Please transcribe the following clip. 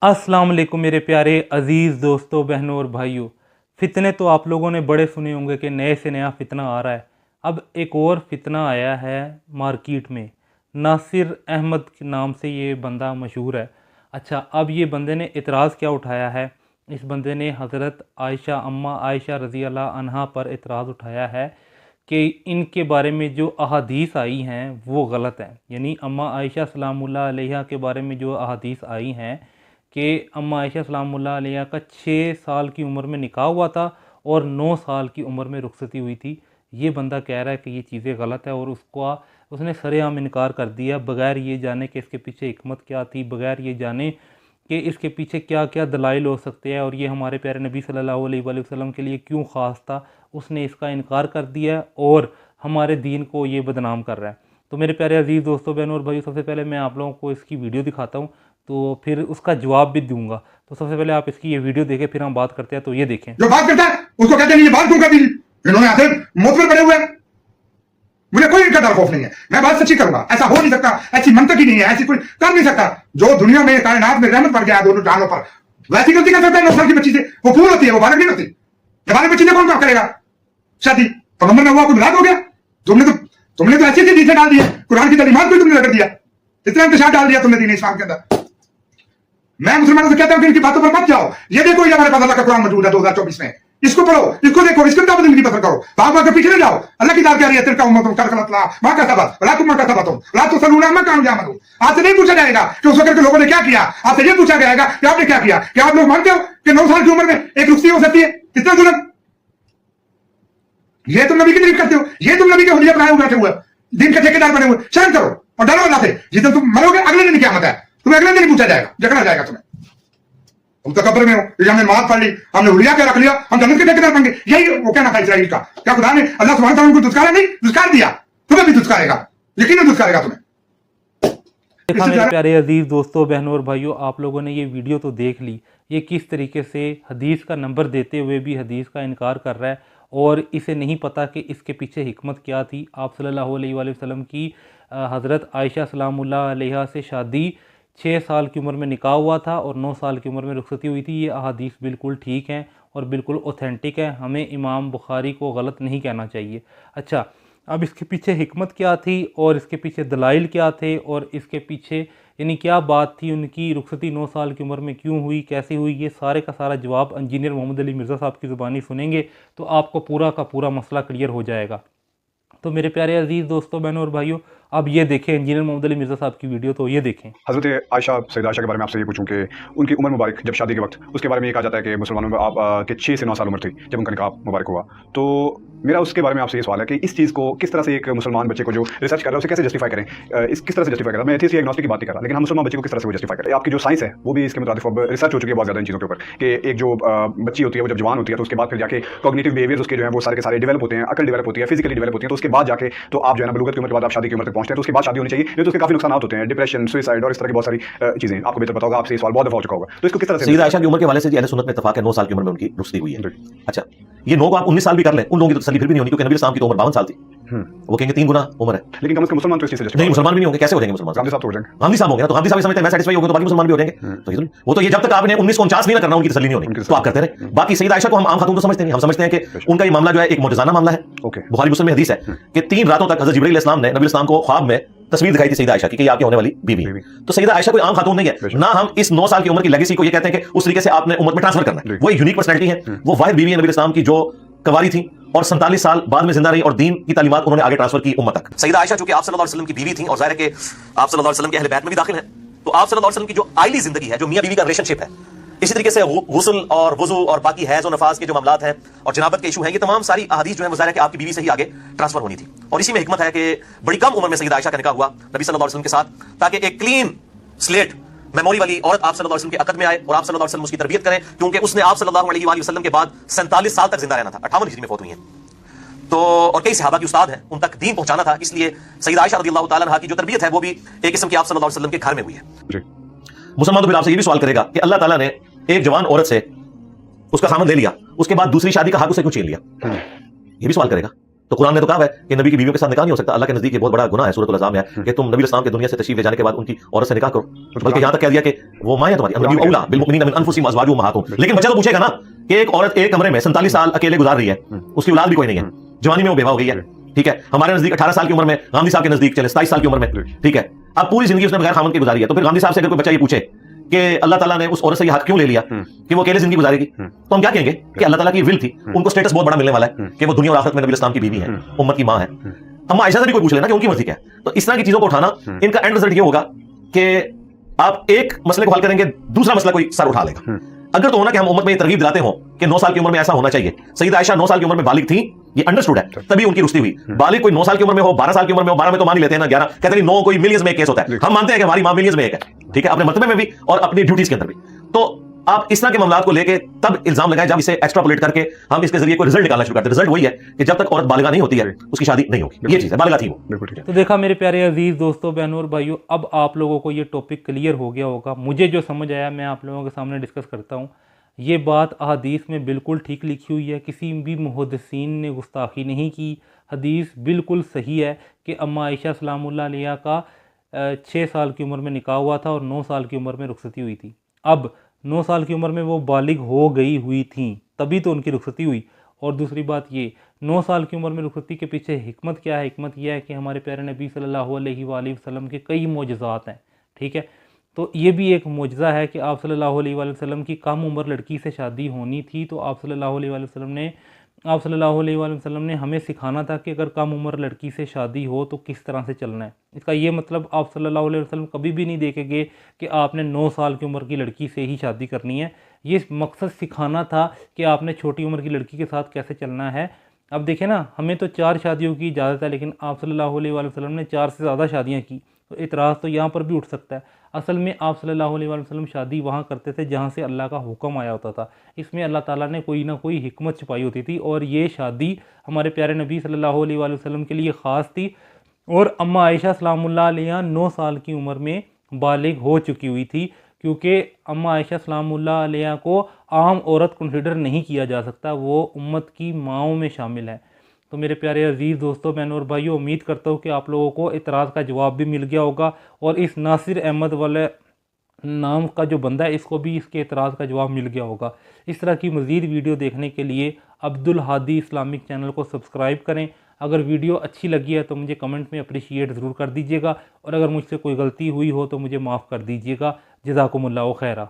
अस्सलाम वालेकुम मेरे प्यारे अज़ीज़ दोस्तों, बहनों और भाइयों। फ़ितने तो आप लोगों ने बड़े सुने होंगे कि नए से नया फ़ितना आ रहा है। अब एक और फ़ितना आया है मार्केट में। नासिर अहमद के नाम से ये बंदा मशहूर है। अच्छा, अब ये बंदे ने इतराज़ क्या उठाया है? इस बंदे ने हज़रत आयशा अम्मा आयशा रज़ी अल्लाह अन्हा पर इतराज़ उठाया है कि इनके बारे में जो अहादीस आई हैं वो गलत हैं। यानी अम्मा आयशा सलामुल्लाह अलैहा के बारे में जो अहादीस आई हैं कि अम्मा आयशा सलामुल्लाह अलैहा का 6 साल की उम्र में निकाह हुआ था और 9 साल की उम्र में रुखसती हुई थी। ये बंदा कह रहा है कि ये चीज़ें गलत है और उसने सरेआम इनकार कर दिया, बगैर ये जाने कि इसके पीछे हिकमत क्या थी, बगैर ये जाने कि इसके पीछे क्या क्या दलाइल हो सकते हैं और ये हमारे प्यारे नबी सल्लल्लाहु अलैहि वसल्लम के लिए क्यों ख़ास था। उसने इसका इनकार कर दिया है और हमारे दीन को ये बदनाम कर रहा है। तो मेरे प्यारे अजीज़ दोस्तों, बहनों और भाइयों, सबसे पहले मैं आप लोगों को इसकी वीडियो दिखाता हूँ, तो फिर उसका जवाब भी दूंगा। तो सबसे पहले आप इसकी ये वीडियो देखें, फिर हम बात करते हैं। तो ये देखें। जो बात करता है उसको कहते हैं ये बात क्यों कर दी। इन्होंने आते मुतबर पड़े हुए हैं। मुझे कोई इनका डर खौफ नहीं है, मैं बात सच्ची करूंगा। ऐसा हो नहीं सकता, ऐसी मंतक ही नहीं है, ऐसी कोई कर नहीं सकता। जो दुनिया में कायनात में रहमत पड़ गया दोनों जानों पर, वैसी गलती कर सकता है 9 साल की बच्ची से। वो पूर्ण होती है, वो बालक नहीं होती। बालक बच्ची ने कौन काम करेगा? शादी पैगंबर में हुआ कोई मिलाद हो गया? तुमने तो ऐसी चीजें डाल दी है, कुरान की तालीमात भी तुमने रख दिया, इतना इंतजार डाल दिया तुमने दीन इस्लाम के अंदर। मैं मुसलमानों से कहता हूं कि इनकी बातों पर मत जाओ। ये देखो, ये हमारे पास अल्लाह का कुरान मौजूद है 2024 में, इसको पढ़ो, इसको देखो, इसके दावत जिंदगी बसर करो। भाग के पीछे न जाओ। अल्लाह की दाद क्या रही है? तिरका उम्मतुम कद खलत लहा मा कसबत वला तुम मा कसबतुम ला तुसलूना मा कानू यामलून। आपसे नहीं पूछा जाएगा कि उस वक्त के लोगों ने क्या किया, आपसे ये पूछा जाएगा कि आपने क्या किया। क्या आप लोग मानते हो कि 9 साल की उम्र में एक रुखसती हो सकती है? कितना जुल्म! ये तुम नबी की तारीफ करते हो, ये तुम नबी के हुलिया बनाए हुए बैठे हुए, दिन के ठेकेदार बने हुए। शर्म करो और डरो अल्लाह से। जिस दिन तुम मरोगे अगले दिन क़यामत है, तुम्हें अगले दिन ही पूछा जाएगा, जगना जाएगा तुम्हें। तुम तो कब्र में हो, हमने नमाज पढ़ ली, हमने हुलिया क्या रख लिया, हम जन्नत के ठेकेदार बन गए। यही वो कहना था इस्राइल का। क्या खुदा ने अल्लाह सुब्हानहू तआला उनको दुस्कारा नहीं? दुस्कार दिया, तुम्हें भी दुस्कारेगा, यकीनन दुस्कारेगा तुम्हें। देखा मेरे प्यारे अजीज़ दोस्तों, बहनों और भाइयों, आप लोगों ने ये वीडियो तो देख ली। ये किस तरीके से हदीस का नंबर देते हुए भी हदीस का इनकार कर रहा है और इसे नहीं पता कि इसके पीछे हिकमत क्या थी। आप सल्लल्लाहु अलैहि वसल्लम की हज़रत आयशा सलामुल्लाह अलैहा से शादी 6 साल की उम्र में निकाह हुआ था और 9 साल की उम्र में रुखसती हुई थी। ये अहादीस बिल्कुल ठीक हैं और बिल्कुल ऑथेंटिक है। हमें इमाम बुखारी को गलत नहीं कहना चाहिए। अच्छा, अब इसके पीछे हिकमत क्या थी और इसके पीछे दलाइल क्या थे और इसके पीछे यानी क्या बात थी, उनकी रुखसती 9 साल की उम्र में क्यों हुई, कैसे हुई, ये सारे का सारा जवाब इंजीनियर मोहम्मद अली मिर्ज़ा साहब की ज़ुबानी सुनेंगे तो आपको पूरा का पूरा मसला क्लियर हो जाएगा। तो मेरे प्यारे अजीज़ दोस्तों, बहनों और भाइयों, अब ये देखें इंजीनियर मोहम्मद अली मिर्ज़ा साहब की वीडियो। तो ये देखें। हज़रत आयशा सैयदा आयशा के बारे में आपसे ये पूछूं कि उनकी उम्र मुबारक जब शादी के वक्त, उसके बारे में ये कहा जाता है कि मुसलमानों में आप के 6 से 9 साल उम्र थी जब उनका निकाह मुबारक हुआ। तो मेरा उसके बारे में आपसे ये सवाल है कि इस चीज़ को किस तरह से एक मुसलमान बच्चे को जो रिसर्च कर रहा है उसे कैसे जस्टिफाई करें, किस तरह से जस्टिफाई करें। मैं एथिस्ट या एग्नोस्टिक की बात नहीं कर रहा, लेकिन हम मुसलमान बच्चे को किस तरह से वो जस्टिफाई करें। आपकी जो साइंस है वो भी इसके मुताबिक अब रिसर्च हो चुकी है बहुत ज़्यादा इन चीज़ों के ऊपर कि एक जो बच्ची होती है वो जब जवान होती है तो उसके बाद फिर जाके कॉग्निटिव बिहेवियर्स उसके जो है वो सारे के सारे डेवलप होते हैं, अकल डेवलप होती है, फिजिकली डेवलप होती है। तो उसके बाद जाके तो आप जो है ना बलूगत की उम्र के बाद आप शादी की उम्र तक पहुंचते हैं, तो उसके बाद शादी होनी चाहिए। नहीं तो उसके काफ़ी नुकसान होते हैं, डिप्रेशन, सुसाइड और इस तरह की बहुत सारी चीज़ें। आपको बेहतर पता होगा, आपसे सवाल बहुत दफा हो चुका होगा। तो इसको किस तरह से सैयदा आयशा की उम्र के हवाले से अहले सुन्नत में इत्तेफाक है 9 साल की उम्र में उनकी रुखसती हुई है। अच्छा, ये 9 को आप 19 साल भी कर लें, उन लोगों की तसल्ली फिर भी नहीं होनी, क्योंकि नबी इस्लाम की तो उम्र 52 साल थी। वो कहेंगे 3 गुना उम्र है। लेकिन कम से कम मुसलमान तो इस चीज़ से नहीं, मुसलमान भी नहीं होंगे, कैसे हो जाएंगे मुसलमान? गांधी साहब तो हो जाएंगे, गांधी साहब हो गए ना, तो गांधी साहब समझते हैं मैं सेटिस्फाई हो गया तो बाकी मुसलमान भी हो जाएंगे। तो वो तो ये जब तक आपने 19 को 49 नहीं ना करना, उनकी तसल्ली नहीं होनी, तो आप करते रहे। बाकी सैयदा आयशा को हम आम खातून तो समझते नहीं, हम समझते हैं कि उनका ये मामला जो है एक मुअजिज़ाना मामला है। बुखारी मुस्लिम में हदीस है कि 3 रातों तक हज़रत जिब्रील अलैहिस्सलाम ने नबी इस्लाम को ख्वाब में तस्वीर दिखाई थी सैयदा आयशा की कि ये आपकी होने वाली बीवी है। तो सैयदा आयशा कोई आम खातून नहीं है ना। हम इस 9 साल की उम्र की लेगेसी को ये कहते हैं कि उस तरीके से आपने उम्मत में ट्रांसफर करना है। वो एक यूनिक पर्सनैलिटी है, वो वाहिद बीवी है नबी इस्लाम की जो कवारी थी और 47 साल बाद में जिंदा रही और दीन की तालीमात उन्होंने आगे ट्रांसफर की उम्मत तक। सैयदा आयशा चूंकि आप सल्लल्लाहु अलैहि वसल्लम की बीवी थी और जाहिर है कि आप सल्लल्लाहु अलैहि वसल्लम के अहले बैत में भी दाखिल हैं, तो आप सल्लल्लाहु अलैहि वसल्लम की जो आइली जिंदगी है, जो मियां बीवी का रिलेशनशिप है, इसी तरीके से गुस्ल और वुजू और बाकी हैज और नफाज के जो मामलात हैं और जनाबत के इशू हैं, ये तमाम सारी अहादीस जो है ज़ाहिर है कि आपकी बीवी से ही आगे ट्रांसफर होनी थी। और इसी में हिकमत है कि बड़ी कम उम्र में सैयदा आयशा का निकाह हुआ नबी सल्लल्लाहु अलैहि वसल्लम के साथ, ताकि एक क्लीन स्लेट मेमोरी वाली औरत आप सल्लल्लाहु अलैहि वसल्लम के अक़द में आए और आप सल्लल्लाहु अलैहि वसल्लम उसकी तरबियत करें, क्योंकि उसने आप सल्लल्लाहु अलैहि वसल्लम के बाद 47 साल तक जिंदा रहना था। 58 हिजरी में फौत हुई है, तो और कई सहाबा की उस्ताद हैं, उन तक दीन पहुंचाना था। इसलिए सैयदा आयशा रज़ियल्लाहु ताला अन्हा की जो तरबियत है वो भी एक किस्म की आप सल्लल्लाहु अलैहि वसल्लम के घर में हुई है। मुसलमान तो फिर आपसे ये भी सवाल करेगा कि अल्लाह ताला ने एक जवान औरत से उसका खामद ले लिया, उसके बाद दूसरी शादी का हक उसे क्यों छीन लिया? ये भी सवाल करेगा। तो कुरान ने तो कहा है कि नबी की बीवियों के साथ निकाह नहीं हो सकता। अल्लाह के नजदीक ये बहुत बड़ा गुनाह है, सूरह अल-अज़ाब में है कि तुम नबी इस्लाम के दुनिया से तशरीफ ले जाने के बाद उनकी औरत से निकाह करो। बल्कि यहां तक कह दिया कि वो मां है तुम्हारी, अन्नबी औला बिल मुमिनीना मिन अनफुसिहिम अज़वाजुहुम उम्महातुहुम। लेकिन बच्चा तो पूछेगा ना कि एक औरत एक कमरे में 47 साल अकेले गुजार रही है, उसकी औलाद भी कोई नहीं है, जवानी में वो बेवा हो गई है, ठीक है, हमारे नजदीक 18 साल की उम्र में, गांधी साहब के नजदीक चले 27 साल की उम्र में, ठीक है, अब पूरी जिंदगी उसने बगैर खामन के गुजारी है। तो फिर गांधी साहब से अगर कोई बच्चा ये पूछे कि अल्लाह ताला ने उस औरत से ये हक क्यों ले लिया कि वो अकेले जिंदगी गुजारेगी, तो हम क्या कहेंगे कि अल्लाह ताला की विल थी, उनको स्टेटस बहुत बड़ा मिलने वाला है कि वो दुनिया और आखिरत में नबी इस्लाम की बीवी है, उम्मत की मां है। अम्मा आयशा से भी कोई पूछ लेना कि उनकी मर्जी क्या है। तो इस तरह की चीजों को उठाना, इनका एंड रिजल्ट ये होगा कि आप एक मसले को हल करेंगे, दूसरा मसला कोई सर उठा लेगा। अगर तो होना कि हम उम्मत में ये तरगीब दिलाते हो कि 9 साल की उम्र में ऐसा होना चाहिए। सईदा आयशा 9 साल की उम्र में बालिग थी, ये अंडरस्टूड है, तभी उनकी रुश्ती हुई। बालिग कोई 9 साल की उम्र में हो, 12 साल की उम्र में हो, 12 में तो मान ही लेते हैं ना, 11 कहते हैं 9 कोई मिलियंस में एक केस होता है। हम मानते हैं कि हमारी मां मिलियंस में एक है, ठीक है, अपने मर्तबे में भी और अपनी ड्यूटीज के अंदर भी। तो आप इस तरह के मामलात को लेके तब इल्जाम लगाएं जब इसे एक्स्ट्रापोलेट करके हम इसके जरिए कोई रिजल्ट निकालना शुरू करते हैं। रिजल्ट वही है कि जब तक औरत बालिगा नहीं होती है उसकी शादी नहीं होगी। ये चीज है, बालिगा थी वो। तो देखा मेरे प्यारे अजीज दोस्तों, बहनों और भाइयों, अब आप लोगों को ये टॉपिक क्लियर हो गया होगा। मुझे जो समझ आया मैं आप लोगों के सामने डिस्कस करता हूँ। ये बात अहदीस में बिल्कुल ठीक लिखी हुई है, किसी भी मुहद्दिसीन ने गुस्ताखी नहीं की। हदीस बिल्कुल सही है कि अम्मा आयशा सलामुल्लाह अलैहा का 6 साल की उम्र में निकाह हुआ था और 9 साल की उम्र में रुखसती हुई थी। अब 9 साल की उम्र में वो बालिग हो गई हुई थी, तभी तो उनकी रुखसती हुई। और दूसरी बात ये, 9 साल की उम्र में रुखसती के पीछे हिकमत क्या है? हिकमत यह है कि हमारे प्यारे नबी सल्लल्लाहु अलैहि वसल्लम के कई मोजज़ात हैं, ठीक है। तो ये भी एक मोजज़ा है कि आप सल्लल्लाहु अलैहि वसल्लम की कम उम्र लड़की से शादी होनी थी, तो आप सल्लल्लाहु अलैहि वसल्लम ने हमें सिखाना था कि अगर कम उम्र लड़की से शादी हो तो किस तरह से चलना है। इसका ये मतलब आप सल्लल्लाहु अलैहि वसल्लम कभी भी नहीं देखेंगे कि आपने 9 साल की उम्र की लड़की से ही शादी करनी है। ये मकसद सिखाना था कि आपने छोटी उम्र की लड़की के साथ कैसे चलना है। अब देखें ना, हमें तो 4 शादियों की इजाज़त है, लेकिन आप सल्लल्लाहु अलैहि वसल्लम ने 4 से ज़्यादा शादियाँ की, तो इतराज़ तो यहाँ पर भी उठ सकता है। असल में आप सल्लल्लाहु अलैहि वसल्लम शादी वहाँ करते थे जहाँ से अल्लाह का हुक्म आया होता था। इसमें अल्लाह ताला ने कोई ना कोई हिकमत छुपाई होती थी, और ये शादी हमारे प्यारे नबी सल्लल्लाहु अलैहि वसल्लम के लिए ख़ास थी। और अम्मा आयशा सलामुल्लाह अलैहा 9 साल की उम्र में बालिग हो चुकी हुई थी, क्योंकि अम्मा आयशा सलामुल्लाह अलैहा को आम औरत कंसिडर नहीं किया जा सकता, वो उम्मत की माओं में शामिल है। तो मेरे प्यारे अजीज़ दोस्तों, बहनों और भाइयों, उम्मीद करता हूँ कि आप लोगों को इतराज़ का जवाब भी मिल गया होगा, और इस नासिर अहमद वाले नाम का जो बंदा है इसको भी इसके इतराज़ का जवाब मिल गया होगा। इस तरह की मज़ीद वीडियो देखने के लिए अब्दुल हादी इस्लामिक चैनल को सब्सक्राइब करें। अगर वीडियो अच्छी लगी है तो मुझे कमेंट में अप्रिशिएट ज़रूर कर दीजिएगा, और अगर मुझसे कोई गलती हुई हो तो मुझे माफ़ कर दीजिएगा। जज़ाकुमुल्लाहु खैरा।